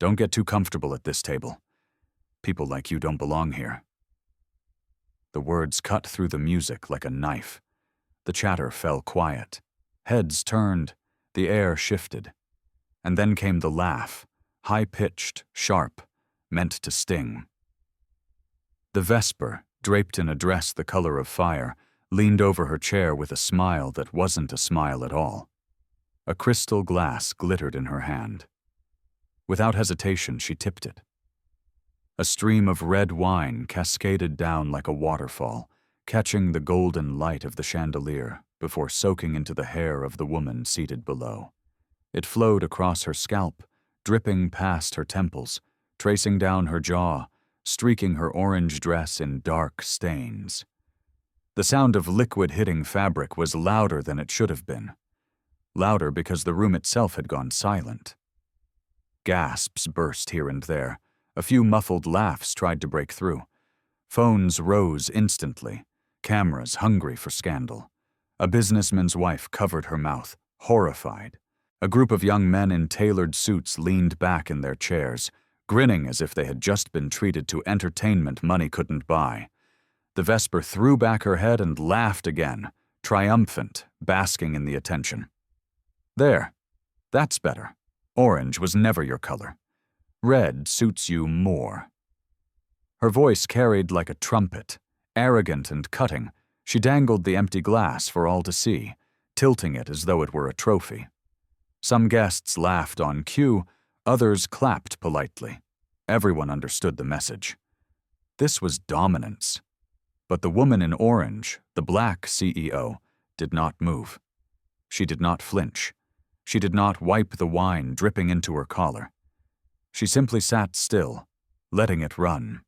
Don't get too comfortable at this table. People like you don't belong here." The words cut through the music like a knife. The chatter fell quiet. Heads turned, the air shifted. And then came the laugh, high-pitched, sharp, meant to sting. The Vesper, draped in a dress the color of fire, leaned over her chair with a smile that wasn't a smile at all. A crystal glass glittered in her hand. Without hesitation, she tipped it. A stream of red wine cascaded down like a waterfall, catching the golden light of the chandelier before soaking into the hair of the woman seated below. It flowed across her scalp, dripping past her temples, tracing down her jaw, streaking her orange dress in dark stains. The sound of liquid hitting fabric was louder than it should have been. Louder because the room itself had gone silent. Gasps burst here and there. A few muffled laughs tried to break through. Phones rose instantly, cameras hungry for scandal. A businessman's wife covered her mouth, horrified. A group of young men in tailored suits leaned back in their chairs, grinning as if they had just been treated to entertainment money couldn't buy. The Vesper threw back her head and laughed again, triumphant, basking in the attention. "There. That's better. Orange was never your color. Red suits you more." Her voice carried like a trumpet. Arrogant and cutting, she dangled the empty glass for all to see, tilting it as though it were a trophy. Some guests laughed on cue, others clapped politely. Everyone understood the message. This was dominance. But the woman in orange, the black CEO, did not move. She did not flinch. She did not wipe the wine dripping into her collar. She simply sat still, letting it run.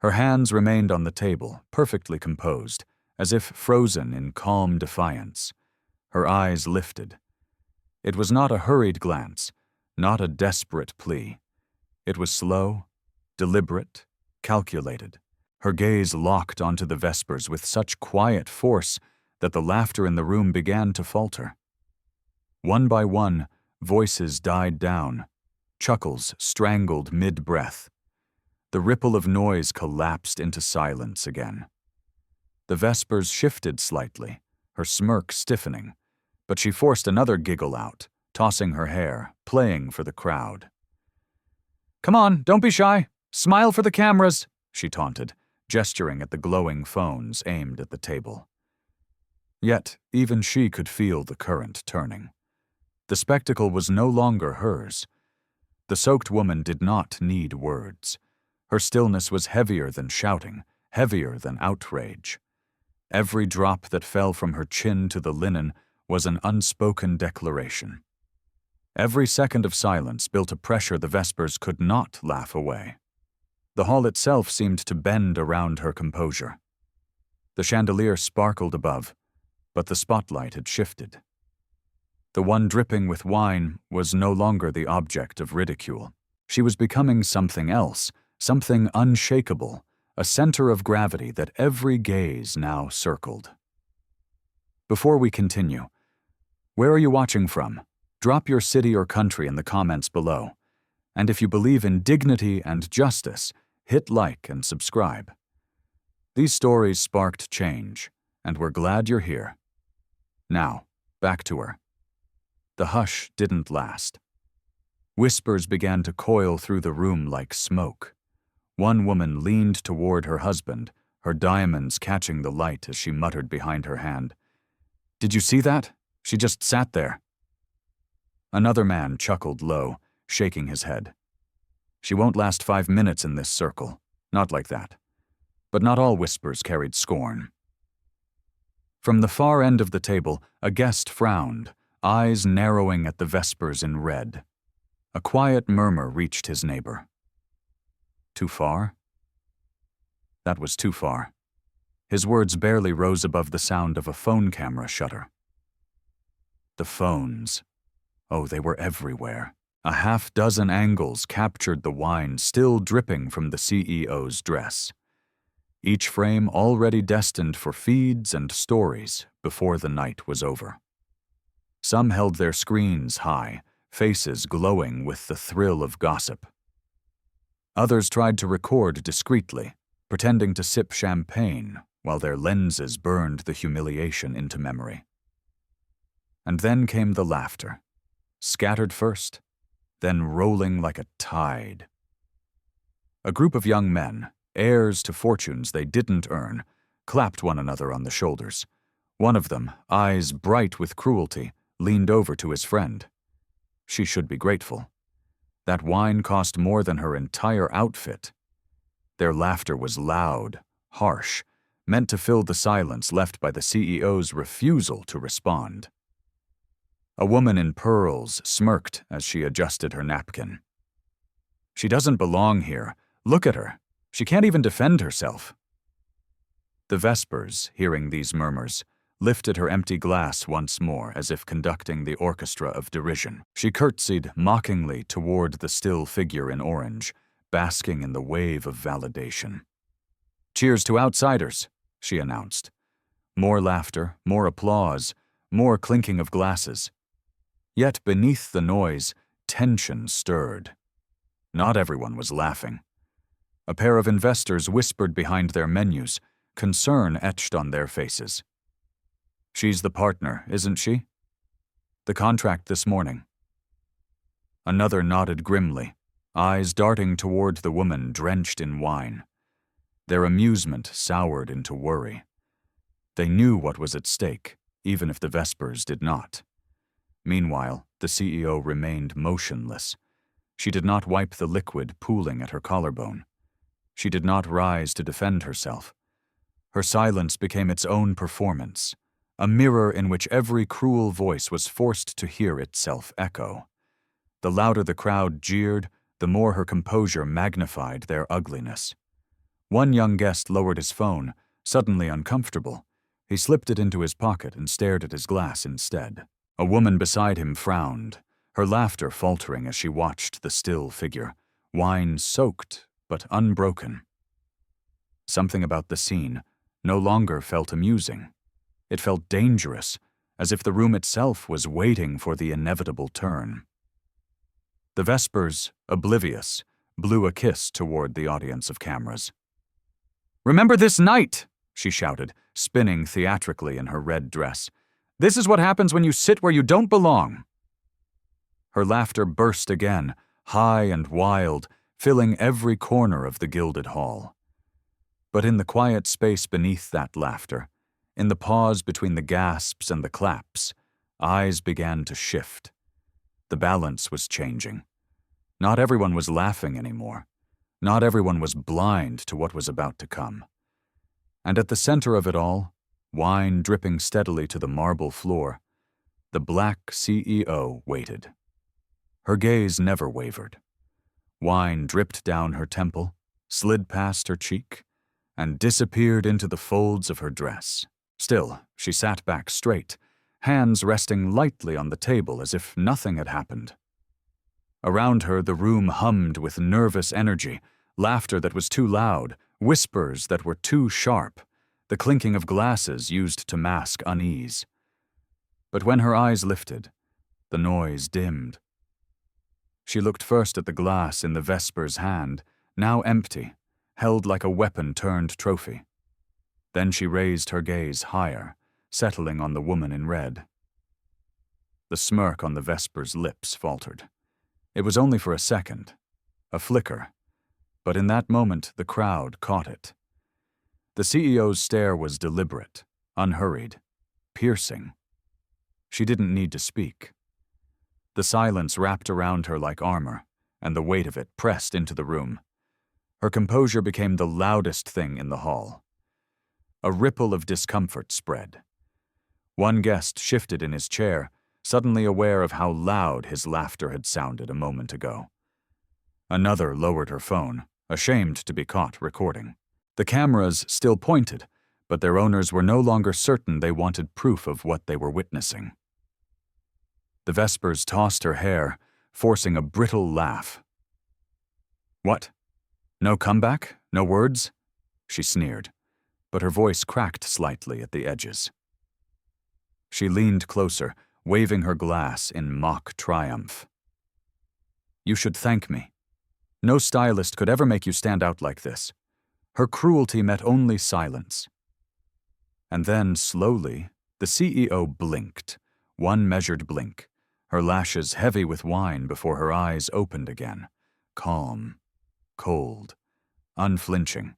Her hands remained on the table, perfectly composed, as if frozen in calm defiance. Her eyes lifted. It was not a hurried glance, not a desperate plea. It was slow, deliberate, calculated. Her gaze locked onto the Vespers with such quiet force that the laughter in the room began to falter. One by one, voices died down. Chuckles strangled mid-breath. The ripple of noise collapsed into silence again. The Vespers shifted slightly, her smirk stiffening, but she forced another giggle out, tossing her hair, playing for the crowd. "Come on, don't be shy. Smile for the cameras," she taunted, gesturing at the glowing phones aimed at the table. Yet, even she could feel the current turning. The spectacle was no longer hers. The soaked woman did not need words. Her stillness was heavier than shouting, heavier than outrage. Every drop that fell from her chin to the linen was an unspoken declaration. Every second of silence built a pressure the Vespers could not laugh away. The hall itself seemed to bend around her composure. The chandelier sparkled above, but the spotlight had shifted. The one dripping with wine was no longer the object of ridicule. She was becoming something else, something unshakable, a center of gravity that every gaze now circled. Before we continue, where are you watching from? Drop your city or country in the comments below. And if you believe in dignity and justice, hit like and subscribe. These stories sparked change, and we're glad you're here. Now, back to her. The hush didn't last. Whispers began to coil through the room like smoke. One woman leaned toward her husband, her diamonds catching the light as she muttered behind her hand. "Did you see that? She just sat there." Another man chuckled low, shaking his head. "She won't last 5 minutes in this circle. Not like that." But not all whispers carried scorn. From the far end of the table, a guest frowned, eyes narrowing at the Vespers in red. A quiet murmur reached his neighbor. Too far? That was too far. His words barely rose above the sound of a phone camera shutter. The phones. Oh, they were everywhere. A half-dozen angles captured the wine still dripping from the CEO's dress. Each frame already destined for feeds and stories before the night was over. Some held their screens high, faces glowing with the thrill of gossip. Others tried to record discreetly, pretending to sip champagne while their lenses burned the humiliation into memory. And then came the laughter, scattered first, then rolling like a tide. A group of young men, heirs to fortunes they didn't earn, clapped one another on the shoulders. One of them, eyes bright with cruelty, leaned over to his friend. She should be grateful. That wine cost more than her entire outfit. Their laughter was loud, harsh, meant to fill the silence left by the CEO's refusal to respond. A woman in pearls smirked as she adjusted her napkin. "She doesn't belong here. Look at her. She can't even defend herself." The Vespers, hearing these murmurs, lifted her empty glass once more as if conducting the orchestra of derision. She curtsied mockingly toward the still figure in orange, basking in the wave of validation. "Cheers to outsiders," she announced. More laughter, more applause, more clinking of glasses. Yet beneath the noise, tension stirred. Not everyone was laughing. A pair of investors whispered behind their menus, concern etched on their faces. "She's the partner, isn't she? The contract this morning." Another nodded grimly, eyes darting toward the woman drenched in wine. Their amusement soured into worry. They knew what was at stake, even if the Vespers did not. Meanwhile, the CEO remained motionless. She did not wipe the liquid pooling at her collarbone. She did not rise to defend herself. Her silence became its own performance, a mirror in which every cruel voice was forced to hear itself echo. The louder the crowd jeered, the more her composure magnified their ugliness. One young guest lowered his phone, suddenly uncomfortable. He slipped it into his pocket and stared at his glass instead. A woman beside him frowned, her laughter faltering as she watched the still figure, wine-soaked but unbroken. Something about the scene no longer felt amusing. It felt dangerous, as if the room itself was waiting for the inevitable turn. The Vespers, oblivious, blew a kiss toward the audience of cameras. "Remember this night!" she shouted, spinning theatrically in her red dress. "This is what happens when you sit where you don't belong." Her laughter burst again, high and wild, filling every corner of the gilded hall. But in the quiet space beneath that laughter, in the pause between the gasps and the claps, eyes began to shift. The balance was changing. Not everyone was laughing anymore. Not everyone was blind to what was about to come. And at the center of it all, wine dripping steadily to the marble floor, the black CEO waited. Her gaze never wavered. Wine dripped down her temple, slid past her cheek, and disappeared into the folds of her dress. Still, she sat back straight, hands resting lightly on the table as if nothing had happened. Around her, the room hummed with nervous energy, laughter that was too loud, whispers that were too sharp, the clinking of glasses used to mask unease. But when her eyes lifted, the noise dimmed. She looked first at the glass in the Vesper's hand, now empty, held like a weapon-turned trophy. Then she raised her gaze higher, settling on the woman in red. The smirk on the Vesper's lips faltered. It was only for a second, a flicker, but in that moment the crowd caught it. The CEO's stare was deliberate, unhurried, piercing. She didn't need to speak. The silence wrapped around her like armor, and the weight of it pressed into the room. Her composure became the loudest thing in the hall. A ripple of discomfort spread. One guest shifted in his chair, suddenly aware of how loud his laughter had sounded a moment ago. Another lowered her phone, ashamed to be caught recording. The cameras still pointed, but their owners were no longer certain they wanted proof of what they were witnessing. The Vespers tossed her hair, forcing a brittle laugh. "What? No comeback? No words?" she sneered, but her voice cracked slightly at the edges. She leaned closer, waving her glass in mock triumph. You should thank me. No stylist could ever make you stand out like this. Her cruelty met only silence. And then, slowly, the CEO blinked, one measured blink, her lashes heavy with wine before her eyes opened again, calm, cold, unflinching.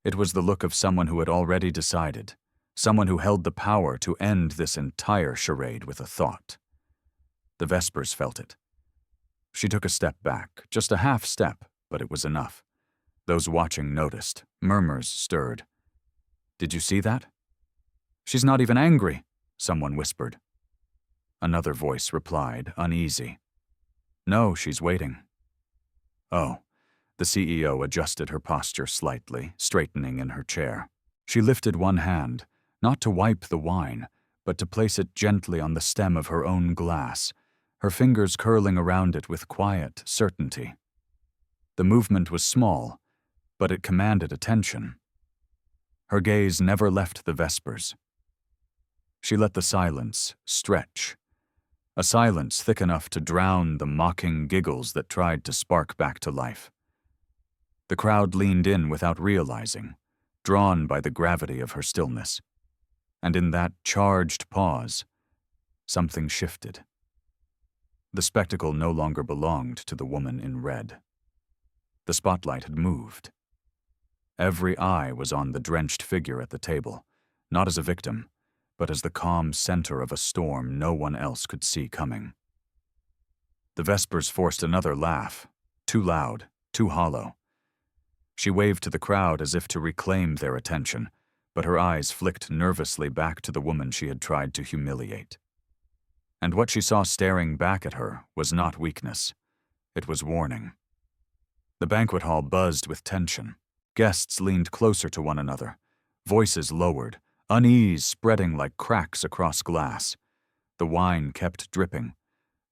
It was the look of someone who had already decided, someone who held the power to end this entire charade with a thought. The Vespers felt it. She took a step back, just a half step, but it was enough. Those watching noticed. Murmurs stirred. Did you see that? She's not even angry, someone whispered. Another voice replied, uneasy. No, she's waiting. Oh. The CEO adjusted her posture slightly, straightening in her chair. She lifted one hand, not to wipe the wine, but to place it gently on the stem of her own glass, her fingers curling around it with quiet certainty. The movement was small, but it commanded attention. Her gaze never left the Vespers. She let the silence stretch, a silence thick enough to drown the mocking giggles that tried to spark back to life. The crowd leaned in without realizing, drawn by the gravity of her stillness. And in that charged pause, something shifted. The spectacle no longer belonged to the woman in red. The spotlight had moved. Every eye was on the drenched figure at the table, not as a victim, but as the calm center of a storm no one else could see coming. The Vespers forced another laugh, too loud, too hollow. She waved to the crowd as if to reclaim their attention, but her eyes flicked nervously back to the woman she had tried to humiliate. And what she saw staring back at her was not weakness. It was warning. The banquet hall buzzed with tension. Guests leaned closer to one another, voices lowered, unease spreading like cracks across glass. The wine kept dripping.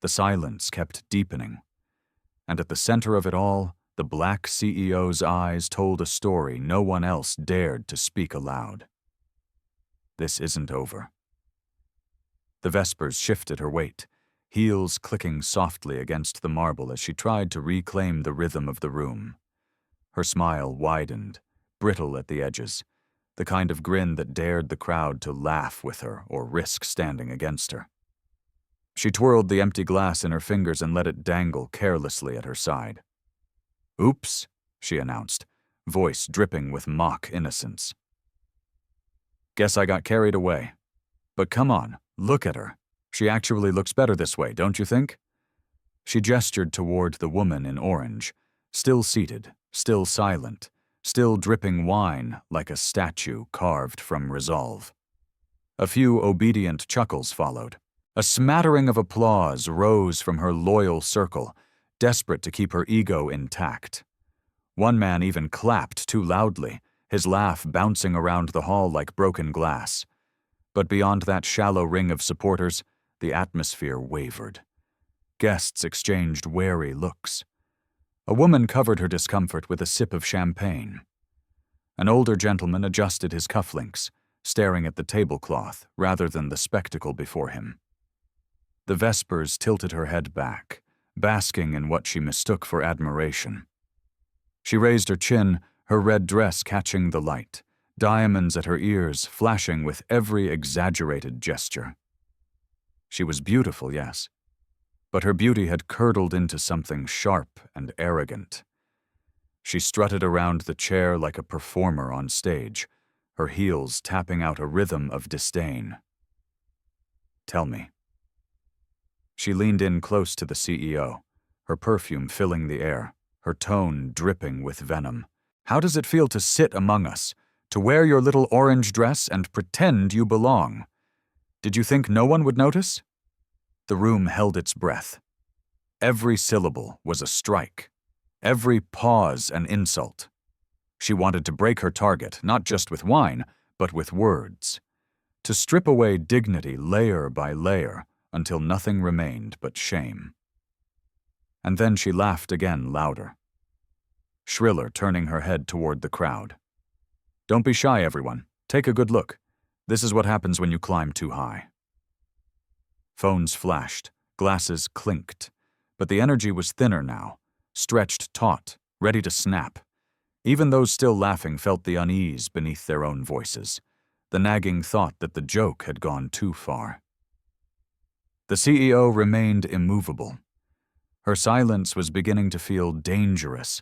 The silence kept deepening. And at the center of it all, the black CEO's eyes told a story no one else dared to speak aloud. This isn't over. The Vespers shifted her weight, heels clicking softly against the marble as she tried to reclaim the rhythm of the room. Her smile widened, brittle at the edges, the kind of grin that dared the crowd to laugh with her or risk standing against her. She twirled the empty glass in her fingers and let it dangle carelessly at her side. Oops, she announced, voice dripping with mock innocence. Guess I got carried away. But come on, look at her. She actually looks better this way, don't you think? She gestured toward the woman in orange, still seated, still silent, still dripping wine like a statue carved from resolve. A few obedient chuckles followed. A smattering of applause rose from her loyal circle, desperate to keep her ego intact. One man even clapped too loudly, his laugh bouncing around the hall like broken glass. But beyond that shallow ring of supporters, the atmosphere wavered. Guests exchanged wary looks. A woman covered her discomfort with a sip of champagne. An older gentleman adjusted his cufflinks, staring at the tablecloth rather than the spectacle before him. The Vespers tilted her head back, basking in what she mistook for admiration. She raised her chin, her red dress catching the light, diamonds at her ears flashing with every exaggerated gesture. She was beautiful, yes, but her beauty had curdled into something sharp and arrogant. She strutted around the chair like a performer on stage, her heels tapping out a rhythm of disdain. Tell me. She leaned in close to the CEO, her perfume filling the air, her tone dripping with venom. How does it feel to sit among us, to wear your little orange dress and pretend you belong? Did you think no one would notice? The room held its breath. Every syllable was a strike, every pause an insult. She wanted to break her target, not just with wine, but with words. To strip away dignity layer by layer until nothing remained but shame. And then she laughed again louder, shriller, turning her head toward the crowd. Don't be shy, everyone. Take a good look. This is what happens when you climb too high. Phones flashed, glasses clinked, But the energy was thinner now, stretched taut, ready to snap. Even those still laughing felt the unease beneath their own voices, the nagging thought that the joke had gone too far. The CEO remained immovable. Her silence was beginning to feel dangerous,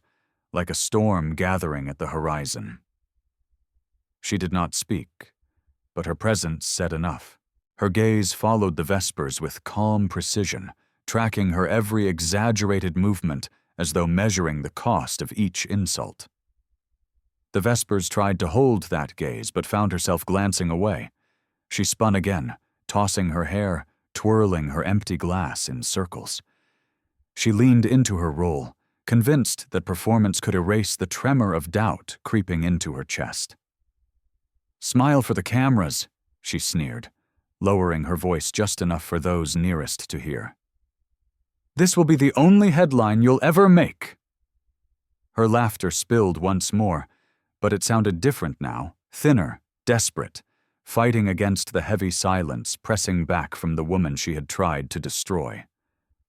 like a storm gathering at the horizon. She did not speak, but her presence said enough. Her gaze followed the Vespers with calm precision, tracking her every exaggerated movement as though measuring the cost of each insult. The Vespers tried to hold that gaze, but found herself glancing away. She spun again, tossing her hair, twirling her empty glass in circles. She leaned into her role, convinced that performance could erase the tremor of doubt creeping into her chest. "Smile for the cameras," she sneered, lowering her voice just enough for those nearest to hear. "This will be the only headline you'll ever make." Her laughter spilled once more, but it sounded different now, thinner, desperate, fighting against the heavy silence pressing back from the woman she had tried to destroy.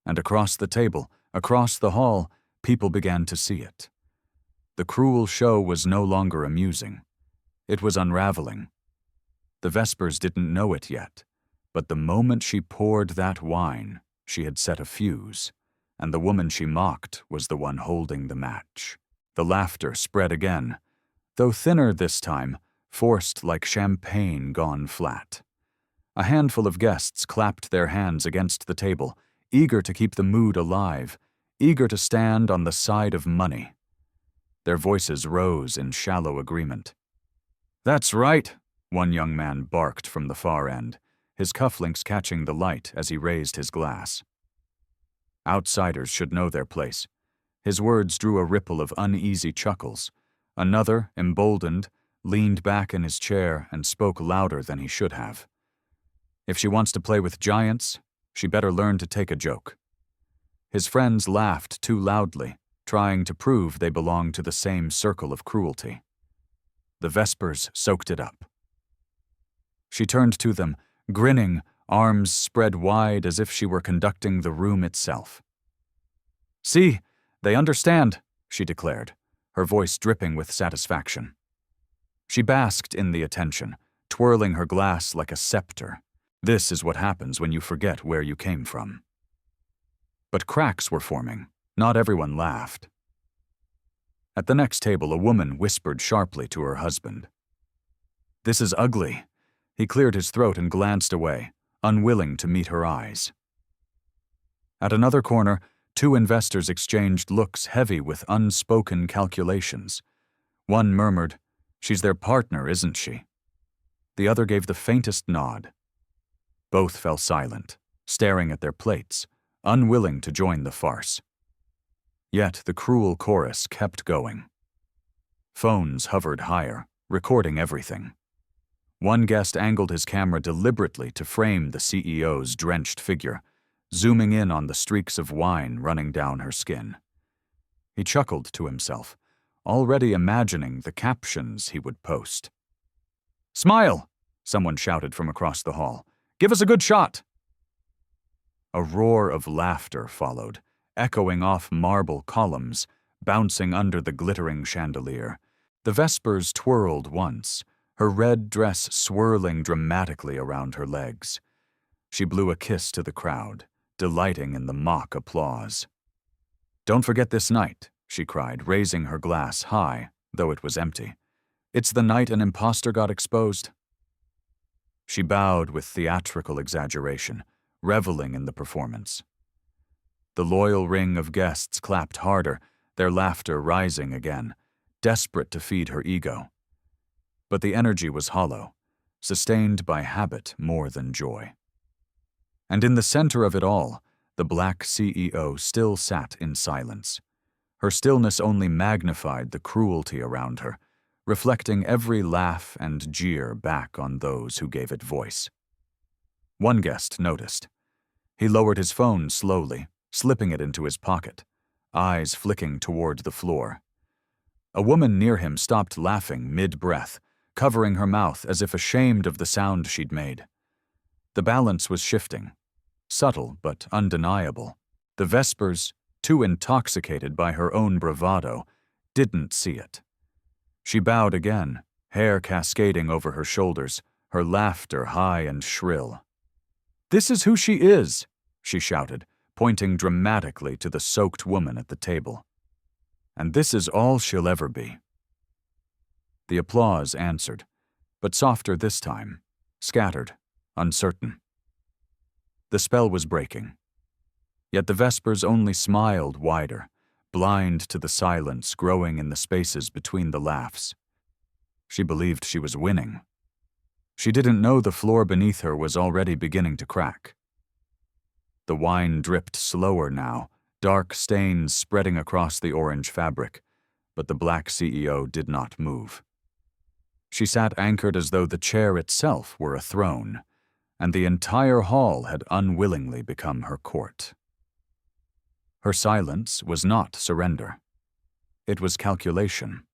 And across the table, across the hall, people began to see it. The cruel show was no longer amusing. It was unraveling. The Vespers didn't know it yet, but the moment she poured that wine, she had set a fuse, and the woman she mocked was the one holding the match. The laughter spread again, though thinner this time, forced like champagne gone flat. A handful of guests clapped their hands against the table, eager to keep the mood alive, eager to stand on the side of money. Their voices rose in shallow agreement. "That's right," one young man barked from the far end, his cufflinks catching the light as he raised his glass. Outsiders should know their place. His words drew a ripple of uneasy chuckles. Another, emboldened, leaned back in his chair and spoke louder than he should have. "If she wants to play with giants, she better learn to take a joke." His friends laughed too loudly, trying to prove they belonged to the same circle of cruelty. The Vespers soaked it up. She turned to them, grinning, arms spread wide as if she were conducting the room itself. "See, they understand," she declared, her voice dripping with satisfaction. She basked in the attention, twirling her glass like a scepter. This is what happens when you forget where you came from. But cracks were forming. Not everyone laughed. At the next table, a woman whispered sharply to her husband. "This is ugly." He cleared his throat and glanced away, unwilling to meet her eyes. At another corner, two investors exchanged looks heavy with unspoken calculations. One murmured, "She's their partner, isn't she?" The other gave the faintest nod. Both fell silent, staring at their plates, unwilling to join the farce. Yet the cruel chorus kept going. Phones hovered higher, recording everything. One guest angled his camera deliberately to frame the CEO's drenched figure, zooming in on the streaks of wine running down her skin. He chuckled to himself, already imagining the captions he would post. "Smile!" someone shouted from across the hall. "Give us a good shot!" A roar of laughter followed, echoing off marble columns, bouncing under the glittering chandelier. The Vespers twirled once, her red dress swirling dramatically around her legs. She blew a kiss to the crowd, delighting in the mock applause. "Don't forget this night," she cried, raising her glass high, though it was empty. "It's the night an imposter got exposed." She bowed with theatrical exaggeration, reveling in the performance. The loyal ring of guests clapped harder, their laughter rising again, desperate to feed her ego. But the energy was hollow, sustained by habit more than joy. And in the center of it all, the black CEO still sat in silence. Her stillness only magnified the cruelty around her, reflecting every laugh and jeer back on those who gave it voice. One guest noticed. He lowered his phone slowly, slipping it into his pocket, eyes flicking toward the floor. A woman near him stopped laughing mid-breath, covering her mouth as if ashamed of the sound she'd made. The balance was shifting, subtle but undeniable. The Vespers, too intoxicated by her own bravado, didn't see it. She bowed again, hair cascading over her shoulders, her laughter high and shrill. "This is who she is," she shouted, pointing dramatically to the soaked woman at the table. "And this is all she'll ever be." The applause answered, but softer this time, scattered, uncertain. The spell was breaking. Yet the Vespers only smiled wider, blind to the silence growing in the spaces between the laughs. She believed she was winning. She didn't know the floor beneath her was already beginning to crack. The wine dripped slower now, dark stains spreading across the orange fabric, but the black CEO did not move. She sat anchored as though the chair itself were a throne, and the entire hall had unwillingly become her court. Her silence was not surrender. It was calculation.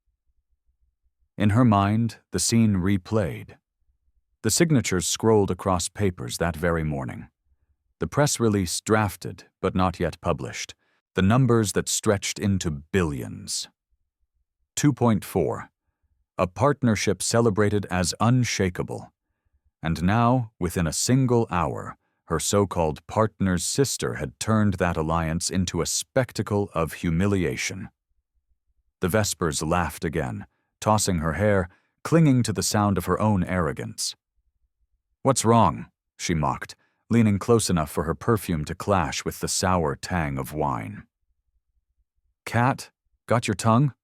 In her mind, the scene replayed. The signatures scrolled across papers that very morning. The press release drafted, but not yet published. The numbers that stretched into billions. 2.4. A partnership celebrated as unshakable. And now, within a single hour, her so-called partner's sister had turned that alliance into a spectacle of humiliation. The Vespers laughed again, tossing her hair, clinging to the sound of her own arrogance. "What's wrong?" she mocked, leaning close enough for her perfume to clash with the sour tang of wine. "Cat, got your tongue?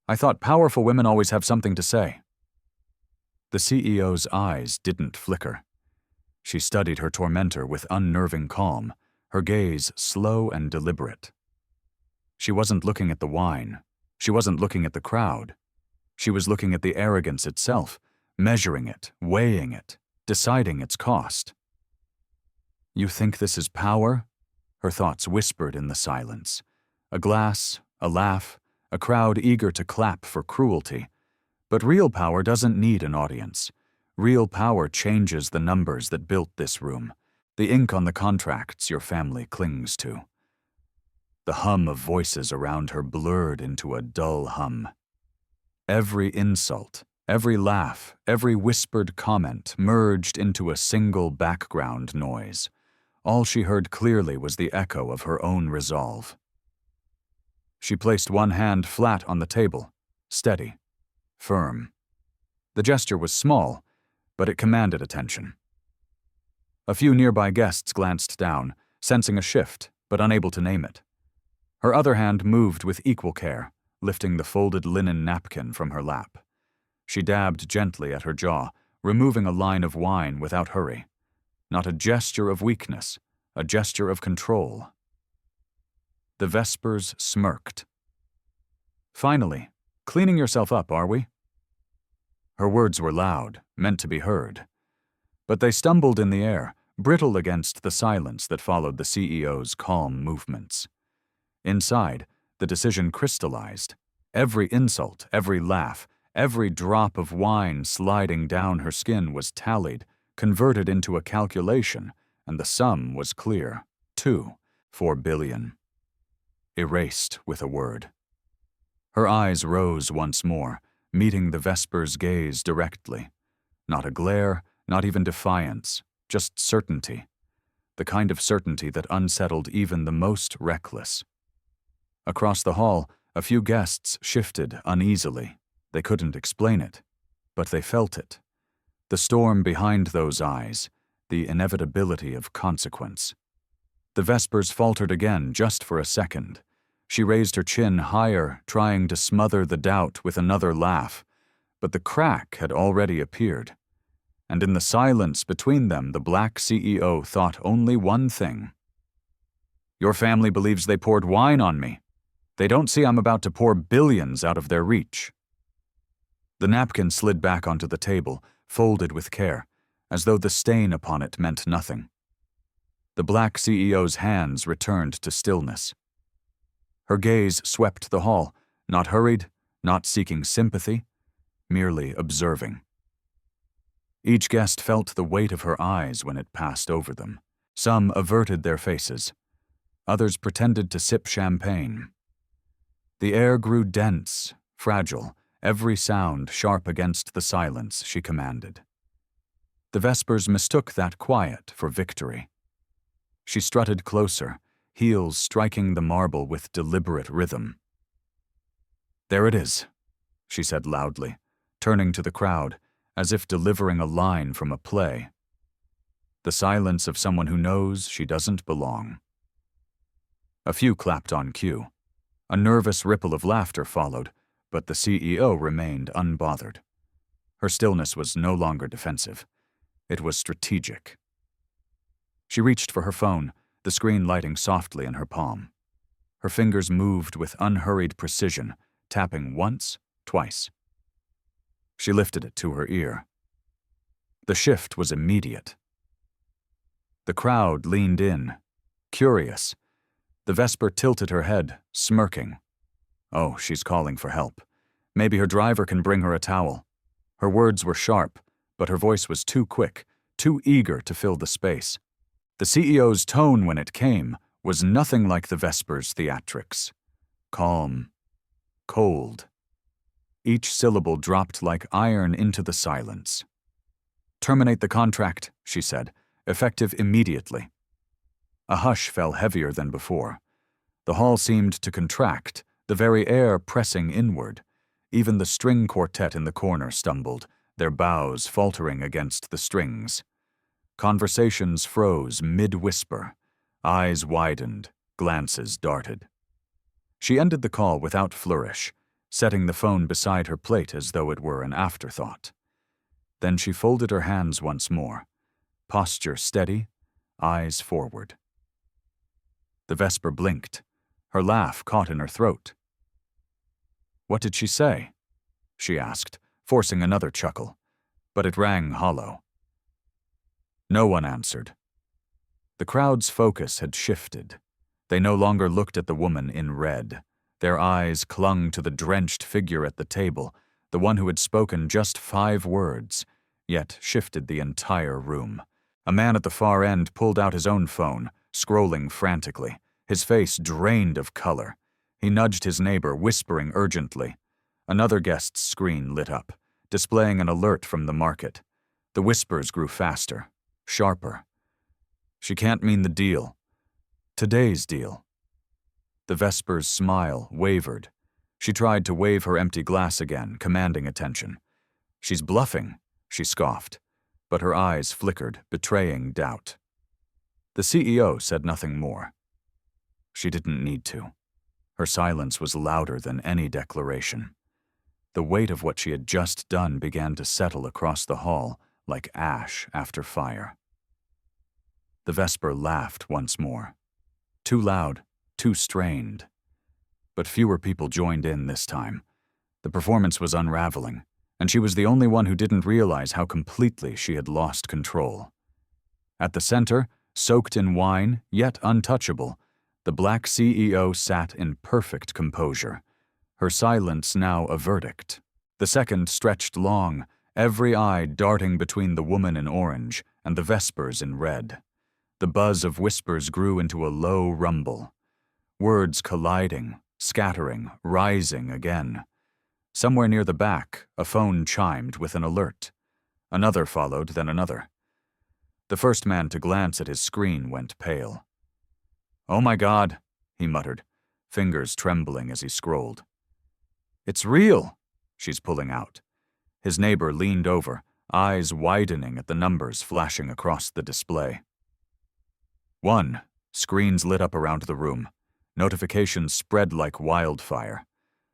I thought powerful women always have something to say." The CEO's eyes didn't flicker. She studied her tormentor with unnerving calm, her gaze slow and deliberate. She wasn't looking at the wine. She wasn't looking at the crowd. She was looking at the arrogance itself, measuring it, weighing it, deciding its cost. "You think this is power?" Her thoughts whispered in the silence. A glass, a laugh, a crowd eager to clap for cruelty. But real power doesn't need an audience. Real power changes the numbers that built this room, the ink on the contracts your family clings to. The hum of voices around her blurred into a dull hum. Every insult, every laugh, every whispered comment merged into a single background noise. All she heard clearly was the echo of her own resolve. She placed one hand flat on the table, steady, firm. The gesture was small, but it commanded attention. A few nearby guests glanced down, sensing a shift, but unable to name it. Her other hand moved with equal care, lifting the folded linen napkin from her lap. She dabbed gently at her jaw, removing a line of wine without hurry. Not a gesture of weakness, a gesture of control. The Vespers smirked. "Finally, cleaning yourself up, are we?" Her words were loud, meant to be heard. But they stumbled in the air, brittle against the silence that followed the CEO's calm movements. Inside, the decision crystallized. Every insult, every laugh, every drop of wine sliding down her skin was tallied, converted into a calculation, and the sum was clear. 4 billion. Erased with a word. Her eyes rose once more, meeting the Vespers' gaze directly. Not a glare, not even defiance, just certainty. The kind of certainty that unsettled even the most reckless. Across the hall, a few guests shifted uneasily. They couldn't explain it, but they felt it. The storm behind those eyes, the inevitability of consequence. The Vespers faltered again just for a second. She raised her chin higher, trying to smother the doubt with another laugh, but the crack had already appeared. And in the silence between them, the black CEO thought only one thing. "Your family believes they poured wine on me. They don't see I'm about to pour billions out of their reach." The napkin slid back onto the table, folded with care, as though the stain upon it meant nothing. The black CEO's hands returned to stillness. Her gaze swept the hall, not hurried, not seeking sympathy, merely observing. Each guest felt the weight of her eyes when it passed over them. Some averted their faces. Others pretended to sip champagne. The air grew dense, fragile, every sound sharp against the silence she commanded. The Vespers mistook that quiet for victory. She strutted closer, heels striking the marble with deliberate rhythm. "There it is," she said loudly, turning to the crowd, as if delivering a line from a play. The silence of someone who knows she doesn't belong. A few clapped on cue. A nervous ripple of laughter followed, but the CEO remained unbothered. Her stillness was no longer defensive. It was strategic. She reached for her phone, the screen lighting softly in her palm. Her fingers moved with unhurried precision, tapping once, twice. She lifted it to her ear. The shift was immediate. The crowd leaned in, curious. The Vesper tilted her head, smirking. Oh, she's calling for help. Maybe her driver can bring her a towel. Her words were sharp, but her voice was too quick, too eager to fill the space. The CEO's tone when it came was nothing like the Vesper's theatrics. Calm, cold. Each syllable dropped like iron into the silence. "Terminate the contract," she said, effective immediately. A hush fell heavier than before. The hall seemed to contract, the very air pressing inward. Even the string quartet in the corner stumbled, their bows faltering against the strings. Conversations froze mid-whisper. Eyes widened, glances darted. She ended the call without flourish, setting the phone beside her plate as though it were an afterthought. Then she folded her hands once more, posture steady, eyes forward. The Vesper blinked. Her laugh caught in her throat. "What did she say?" she asked, forcing another chuckle, but it rang hollow. No one answered. The crowd's focus had shifted. They no longer looked at the woman in red. Their eyes clung to the drenched figure at the table, the one who had spoken just 5 words, yet shifted the entire room. A man at the far end pulled out his own phone, scrolling frantically, his face drained of color. He nudged his neighbor, whispering urgently. Another guest's screen lit up, displaying an alert from the market. The whispers grew faster, sharper. "She can't mean the deal. Today's deal." The Vesper's smile wavered. She tried to wave her empty glass again, commanding attention. "She's bluffing," she scoffed, but her eyes flickered, betraying doubt. The CEO said nothing more. She didn't need to. Her silence was louder than any declaration. The weight of what she had just done began to settle across the hall like ash after fire. The Vesper laughed once more. Too loud, too strained. But fewer people joined in this time. The performance was unraveling, and she was the only one who didn't realize how completely she had lost control. At the center, soaked in wine, yet untouchable, the black CEO sat in perfect composure, her silence now a verdict. The second stretched long, every eye darting between the woman in orange and the Vespers in red. The buzz of whispers grew into a low rumble. Words colliding, scattering, rising again. Somewhere near the back, a phone chimed with an alert. Another followed, then another. The first man to glance at his screen went pale. "Oh my God," he muttered, fingers trembling as he scrolled. "It's real," she's pulling out. His neighbor leaned over, eyes widening at the numbers flashing across the display. 1. Screens lit up around the room. Notifications spread like wildfire.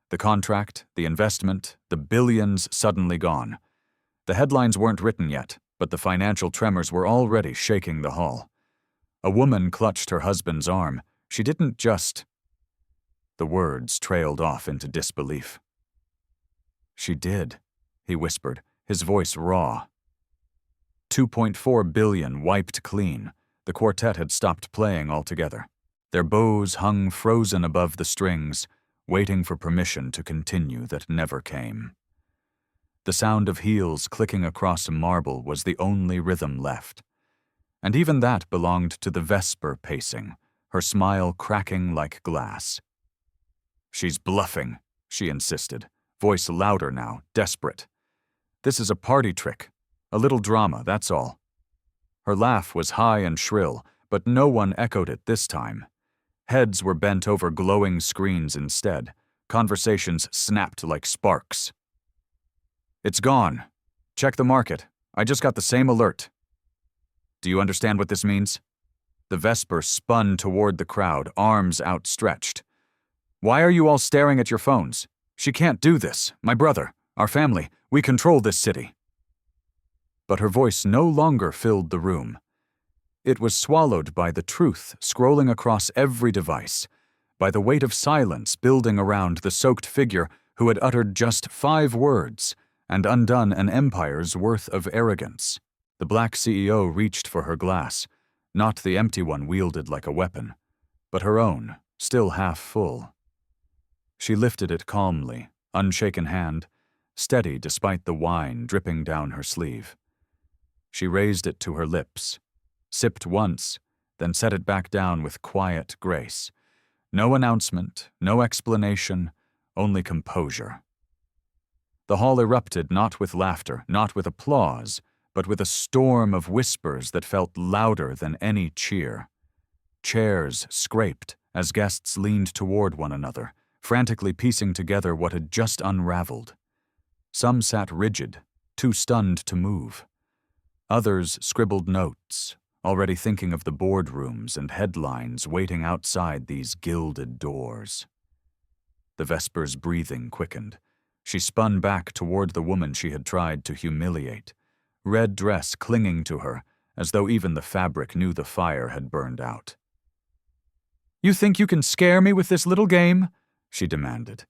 The contract, the investment, the billions suddenly gone. The headlines weren't written yet, but the financial tremors were already shaking the hall. A woman clutched her husband's arm. She didn't just... The words trailed off into disbelief. "She did," he whispered, his voice raw. 2.4 billion wiped clean. The quartet had stopped playing altogether. Their bows hung frozen above the strings, waiting for permission to continue that never came. The sound of heels clicking across marble was the only rhythm left. And even that belonged to the Vesper pacing, her smile cracking like glass. "She's bluffing," she insisted, voice louder now, desperate. "This is a party trick. A little drama, that's all." Her laugh was high and shrill, but no one echoed it this time. Heads were bent over glowing screens instead. Conversations snapped like sparks. "It's gone. Check the market. I just got the same alert." "Do you understand what this means?" The Vesper spun toward the crowd, arms outstretched. "Why are you all staring at your phones? She can't do this. My brother, our family, we control this city." But her voice no longer filled the room. It was swallowed by the truth scrolling across every device, by the weight of silence building around the soaked figure who had uttered just 5 words and undone an empire's worth of arrogance. The black CEO reached for her glass, not the empty one wielded like a weapon, but her own, still half full. She lifted it calmly, unshaken hand, steady despite the wine dripping down her sleeve. She raised it to her lips, sipped once, then set it back down with quiet grace. No announcement, no explanation, only composure. The hall erupted not with laughter, not with applause, but with a storm of whispers that felt louder than any cheer. Chairs scraped as guests leaned toward one another, frantically piecing together what had just unraveled. Some sat rigid, too stunned to move. Others scribbled notes, already thinking of the boardrooms and headlines waiting outside these gilded doors. The Vesper's breathing quickened. She spun back toward the woman she had tried to humiliate, red dress clinging to her as though even the fabric knew the fire had burned out. "You think you can scare me with this little game?" she demanded.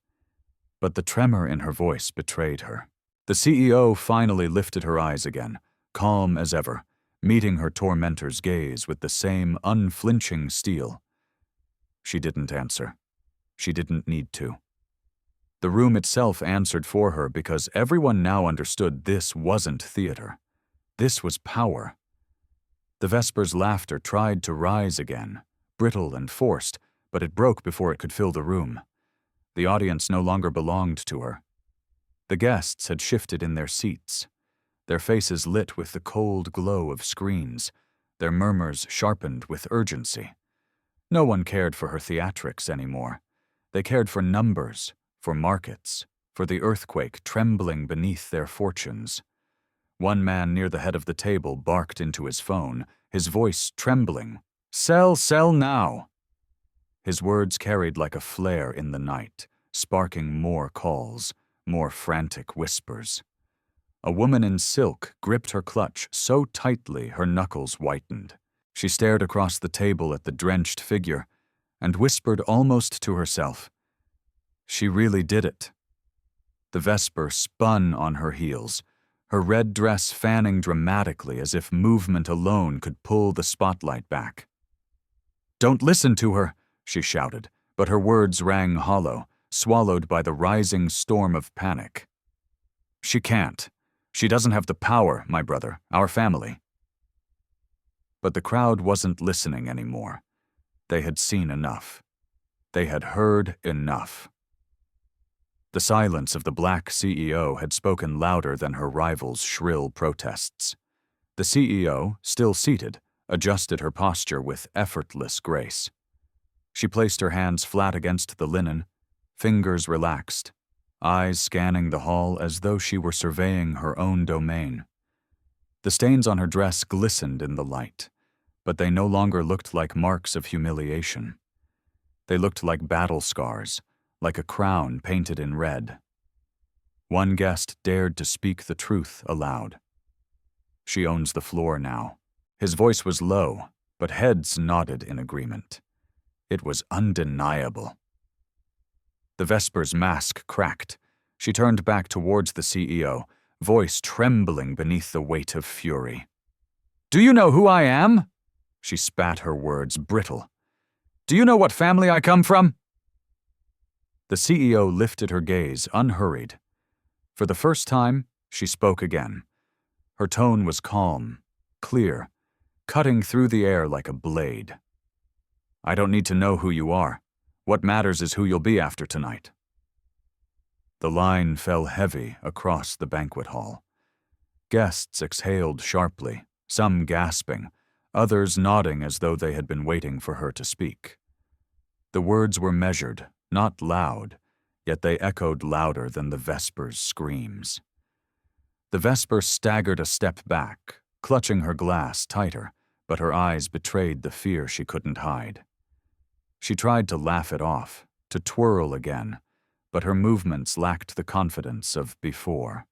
But the tremor in her voice betrayed her. The CEO finally lifted her eyes again, calm as ever, meeting her tormentor's gaze with the same unflinching steel. She didn't answer. She didn't need to. The room itself answered for her because everyone now understood this wasn't theater. This was power. The Vesper's laughter tried to rise again, brittle and forced, but it broke before it could fill the room. The audience no longer belonged to her. The guests had shifted in their seats, their faces lit with the cold glow of screens, their murmurs sharpened with urgency. No one cared for her theatrics anymore. They cared for numbers, for markets, for the earthquake trembling beneath their fortunes. One man near the head of the table barked into his phone, his voice trembling. "Sell, sell now!" His words carried like a flare in the night, sparking more calls, more frantic whispers. A woman in silk gripped her clutch so tightly her knuckles whitened. She stared across the table at the drenched figure and whispered almost to herself, "She really did it." The Vesper spun on her heels, her red dress fanning dramatically as if movement alone could pull the spotlight back. "Don't listen to her," she shouted, but her words rang hollow, swallowed by the rising storm of panic. "She can't. She doesn't have the power, my brother, our family." But the crowd wasn't listening anymore. They had seen enough. They had heard enough. The silence of the black CEO had spoken louder than her rival's shrill protests. The CEO, still seated, adjusted her posture with effortless grace. She placed her hands flat against the linen, fingers relaxed, eyes scanning the hall as though she were surveying her own domain. The stains on her dress glistened in the light, but they no longer looked like marks of humiliation. They looked like battle scars, like a crown painted in red. One guest dared to speak the truth aloud. "She owns the floor now." His voice was low, but heads nodded in agreement. It was undeniable. The Vesper's mask cracked. She turned back towards the CEO, voice trembling beneath the weight of fury. "Do you know who I am?" She spat her words brittle. "Do you know what family I come from?" The CEO lifted her gaze, unhurried. For the first time, she spoke again. Her tone was calm, clear, cutting through the air like a blade. I don't need to know who you are. What matters is who you'll be after tonight." The line fell heavy across the banquet hall. Guests exhaled sharply, some gasping, others nodding as though they had been waiting for her to speak. The words were measured, not loud, yet they echoed louder than the Vesper's screams. The Vesper staggered a step back, clutching her glass tighter, but her eyes betrayed the fear she couldn't hide. She tried to laugh it off, to twirl again, but her movements lacked the confidence of before.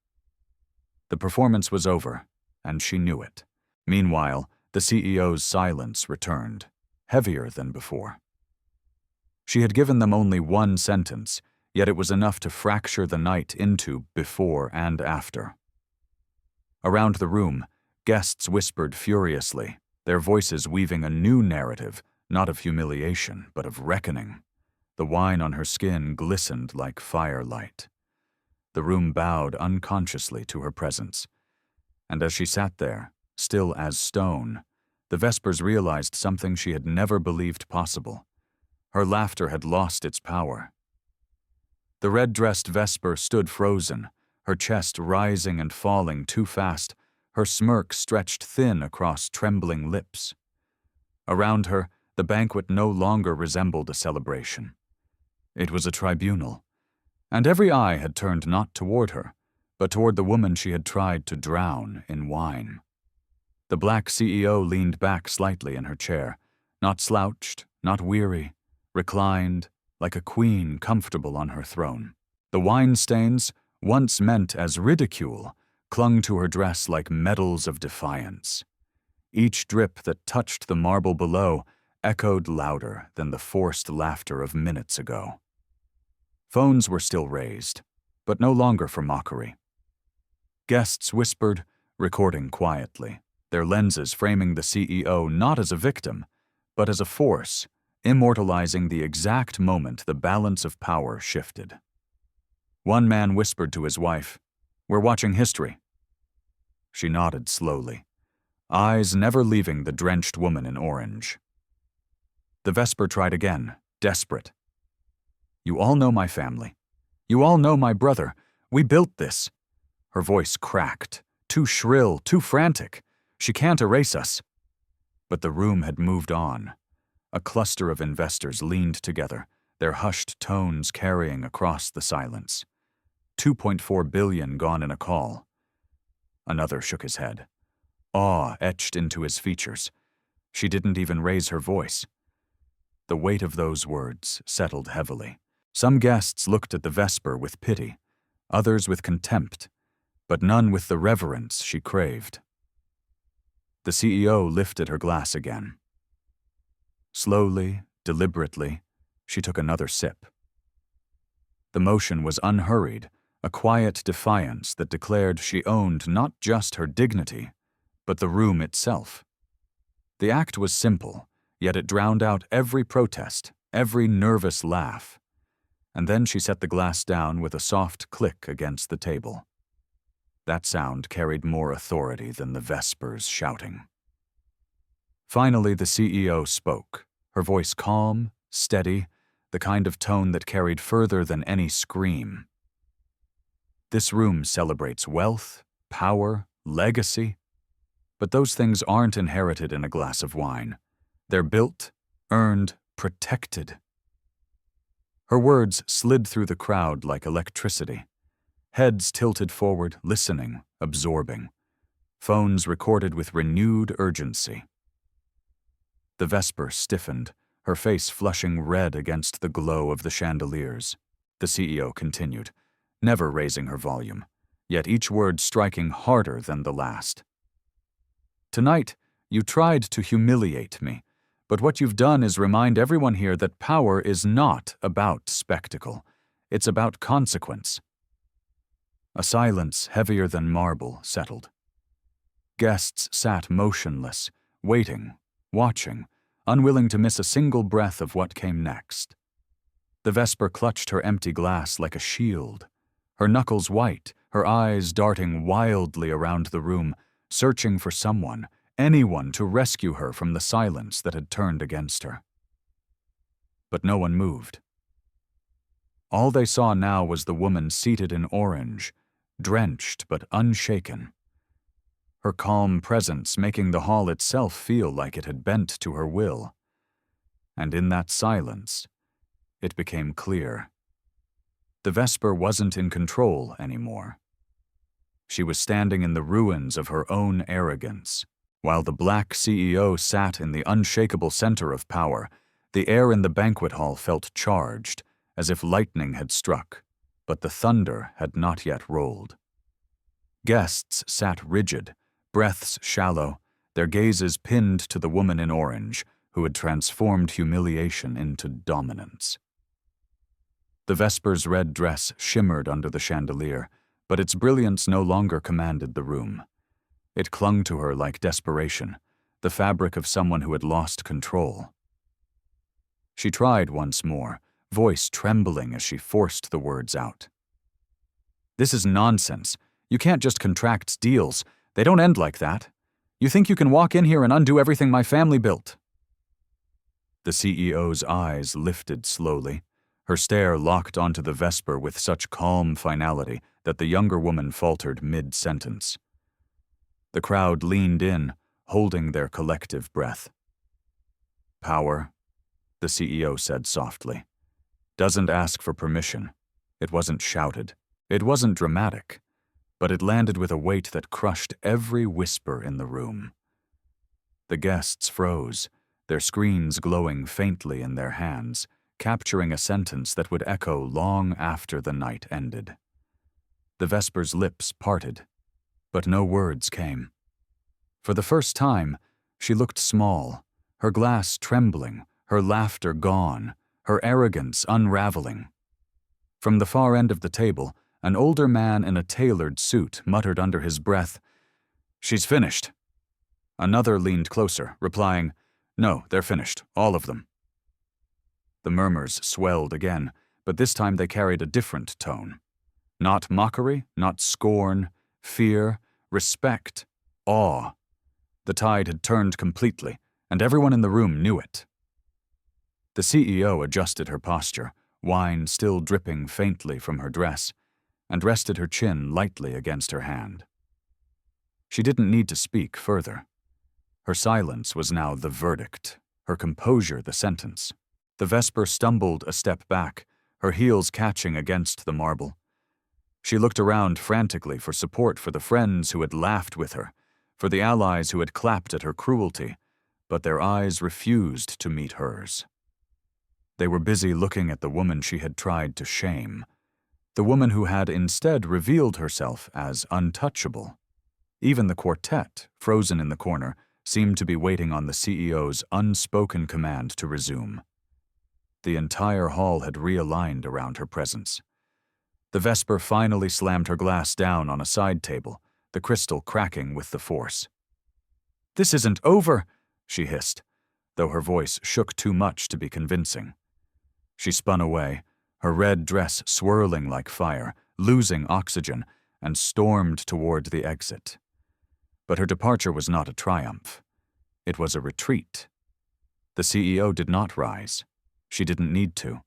The performance was over, and she knew it. Meanwhile, the CEO's silence returned, heavier than before. She had given them only one sentence, yet it was enough to fracture the night into before and after. Around the room, guests whispered furiously, their voices weaving a new narrative, not of humiliation, but of reckoning. The wine on her skin glistened like firelight. The room bowed unconsciously to her presence, and as she sat there, still as stone, the Vespers realized something she had never believed possible. Her laughter had lost its power. The red-dressed Vesper stood frozen, her chest rising and falling too fast, her smirk stretched thin across trembling lips. Around her, the banquet no longer resembled a celebration. It was a tribunal, and every eye had turned not toward her, but toward the woman she had tried to drown in wine. The black CEO leaned back slightly in her chair, not slouched, not weary, reclined, like a queen comfortable on her throne. The wine stains, once meant as ridicule, clung to her dress like medals of defiance. Each drip that touched the marble below echoed louder than the forced laughter of minutes ago. Phones were still raised, but no longer for mockery. Guests whispered, recording quietly, their lenses framing the CEO not as a victim, but as a force, immortalizing the exact moment the balance of power shifted. One man whispered to his wife, "We're watching history." She nodded slowly, eyes never leaving the drenched woman in orange. The Vesper tried again, desperate. "You all know my family. You all know my brother. We built this." Her voice cracked, too shrill, too frantic. "She can't erase us." But the room had moved on. A cluster of investors leaned together, their hushed tones carrying across the silence. 2.4 billion gone in a call. Another shook his head. Awe etched into his features. She didn't even raise her voice. The weight of those words settled heavily. Some guests looked at the Vesper with pity, others with contempt, but none with the reverence she craved. The CEO lifted her glass again. Slowly, deliberately, she took another sip. The motion was unhurried, a quiet defiance that declared she owned not just her dignity, but the room itself. The act was simple, yet it drowned out every protest, every nervous laugh. And then she set the glass down with a soft click against the table. That sound carried more authority than the Vespers shouting. Finally, the CEO spoke, her voice calm, steady, the kind of tone that carried further than any scream. "This room celebrates wealth, power, legacy, but those things aren't inherited in a glass of wine. They're built, earned, protected." Her words slid through the crowd like electricity. Heads tilted forward, listening, absorbing. Phones recorded with renewed urgency. The Vesper stiffened, her face flushing red against the glow of the chandeliers. The CEO continued, never raising her volume, yet each word striking harder than the last. "Tonight, you tried to humiliate me, but what you've done is remind everyone here that power is not about spectacle. It's about consequence." A silence heavier than marble settled. Guests sat motionless, waiting, watching, unwilling to miss a single breath of what came next. The Vesper clutched her empty glass like a shield, her knuckles white, her eyes darting wildly around the room, searching for someone, anyone to rescue her from the silence that had turned against her. but no one moved. All they saw now was the woman seated in orange, drenched but unshaken. Her calm presence making the hall itself feel like it had bent to her will. And in that silence, it became clear. The Vesper wasn't in control anymore. She was standing in the ruins of her own arrogance. While the black CEO sat in the unshakable center of power, the air in the banquet hall felt charged, as if lightning had struck, but the thunder had not yet rolled. Guests sat rigid, breaths shallow, their gazes pinned to the woman in orange, who had transformed humiliation into dominance. The Vesper's red dress shimmered under the chandelier, but its brilliance no longer commanded the room. It clung to her like desperation, the fabric of someone who had lost control. She tried once more, voice trembling as she forced the words out. "This is nonsense. You can't just contract deals. They don't end like that. You think you can walk in here and undo everything my family built?" The CEO's eyes lifted slowly, her stare locked onto the Vesper with such calm finality that the younger woman faltered mid-sentence. The crowd leaned in, holding their collective breath. "Power," the CEO said softly, "doesn't ask for permission." It wasn't shouted. It wasn't dramatic, but it landed with a weight that crushed every whisper in the room. The guests froze, their screens glowing faintly in their hands, capturing a sentence that would echo long after the night ended. The Vesper's lips parted, but no words came. For the first time, she looked small, her glass trembling, her laughter gone, her arrogance unraveling. From the far end of the table, an older man in a tailored suit muttered under his breath, "She's finished." Another leaned closer, replying, "No, they're finished, all of them." The murmurs swelled again, but this time they carried a different tone. Not mockery, not scorn, fear, respect, awe. The tide had turned completely, and everyone in the room knew it. The CEO adjusted her posture, wine still dripping faintly from her dress, and rested her chin lightly against her hand. She didn't need to speak further. Her silence was now the verdict, her composure the sentence. The Vesper stumbled a step back, her heels catching against the marble. She looked around frantically for support for the friends who had laughed with her, for the allies who had clapped at her cruelty, but their eyes refused to meet hers. They were busy looking at the woman she had tried to shame, the woman who had instead revealed herself as untouchable. Even the quartet, frozen in the corner, seemed to be waiting on the CEO's unspoken command to resume. The entire hall had realigned around her presence. The Vesper finally slammed her glass down on a side table, the crystal cracking with the force. "This isn't over," she hissed, though her voice shook too much to be convincing. She spun away, her red dress swirling like fire, losing oxygen, and stormed toward the exit. But her departure was not a triumph. It was a retreat. The CEO did not rise. She didn't need to.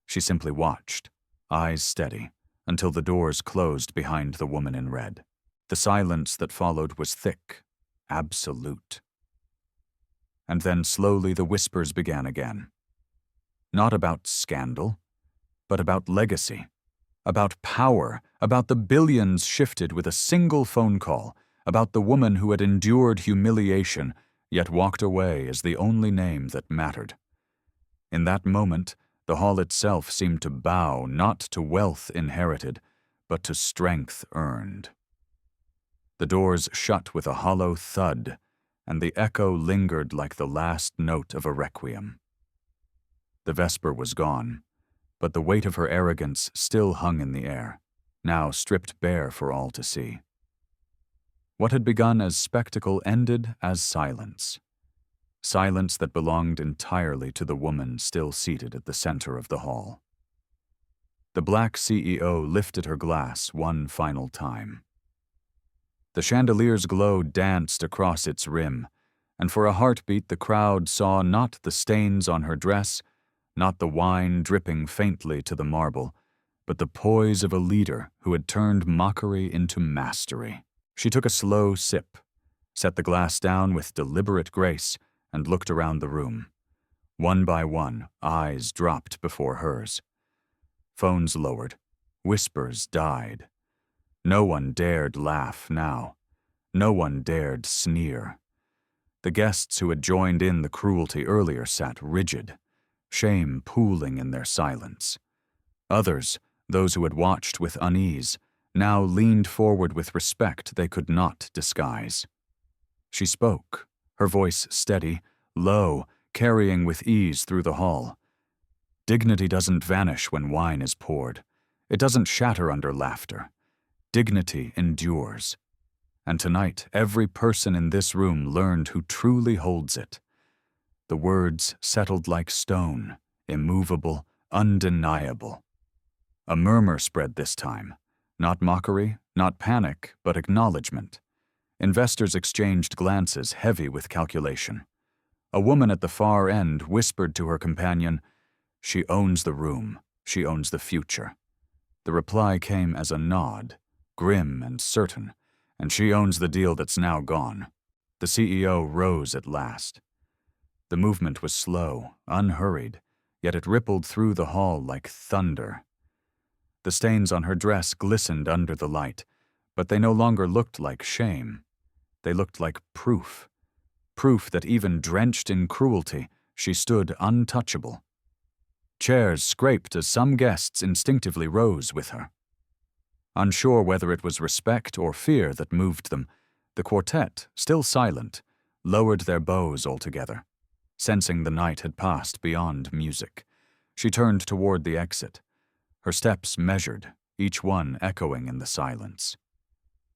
She simply watched, eyes steady, until the doors closed behind the woman in red. The silence that followed was thick, absolute. And then slowly the whispers began again. Not about scandal, but about legacy, about power, about the billions shifted with a single phone call, about the woman who had endured humiliation, yet walked away as the only name that mattered. In that moment, the hall itself seemed to bow not to wealth inherited, but to strength earned. The doors shut with a hollow thud, and the echo lingered like the last note of a requiem. The Vesper was gone, but the weight of her arrogance still hung in the air, now stripped bare for all to see. What had begun as spectacle ended as silence. Silence that belonged entirely to the woman still seated at the center of the hall. The black CEO lifted her glass one final time. The chandelier's glow danced across its rim, and for a heartbeat the crowd saw not the stains on her dress, not the wine dripping faintly to the marble, but the poise of a leader who had turned mockery into mastery. She took a slow sip, set the glass down with deliberate grace, and looked around the room. One by one, eyes dropped before hers. Phones lowered. Whispers died. No one dared laugh now. No one dared sneer. The guests who had joined in the cruelty earlier sat rigid, shame pooling in their silence. Others, those who had watched with unease, now leaned forward with respect they could not disguise. She spoke, her voice steady, low, carrying with ease through the hall. Dignity doesn't vanish when wine is poured. It doesn't shatter under laughter. Dignity endures. And tonight, every person in this room learned who truly holds it. The words settled like stone, immovable, undeniable. A murmur spread this time. Not mockery, not panic, but acknowledgement. Investors exchanged glances heavy with calculation. A woman at the far end whispered to her companion, "She owns the room. She owns the future." The reply came as a nod, grim and certain, "And she owns the deal that's now gone." The CEO rose at last. The movement was slow, unhurried, yet it rippled through the hall like thunder. The stains on her dress glistened under the light, but they no longer looked like shame. They looked like proof. Proof that even drenched in cruelty, she stood untouchable. Chairs scraped as some guests instinctively rose with her. Unsure whether it was respect or fear that moved them, the quartet, still silent, lowered their bows altogether. Sensing the night had passed beyond music, she turned toward the exit. Her steps measured, each one echoing in the silence.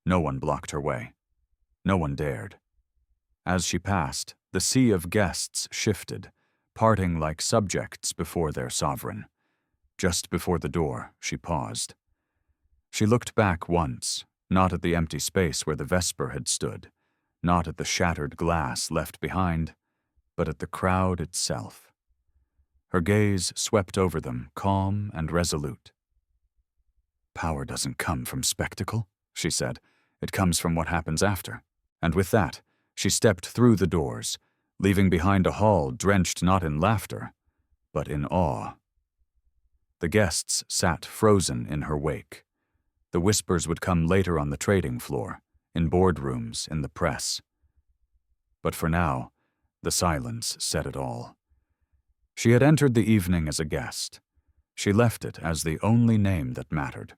No one blocked her way. No one dared. As she passed, the sea of guests shifted, parting like subjects before their sovereign. Just before the door, she paused. She looked back once, not at the empty space where the Vesper had stood, not at the shattered glass left behind, but at the crowd itself. Her gaze swept over them, calm and resolute. "Power doesn't come from spectacle," she said. "It comes from what happens after." And with that, she stepped through the doors, leaving behind a hall drenched not in laughter, but in awe. The guests sat frozen in her wake. The whispers would come later on the trading floor, in boardrooms, in the press. But for now, the silence said it all. She had entered the evening as a guest. She left it as the only name that mattered.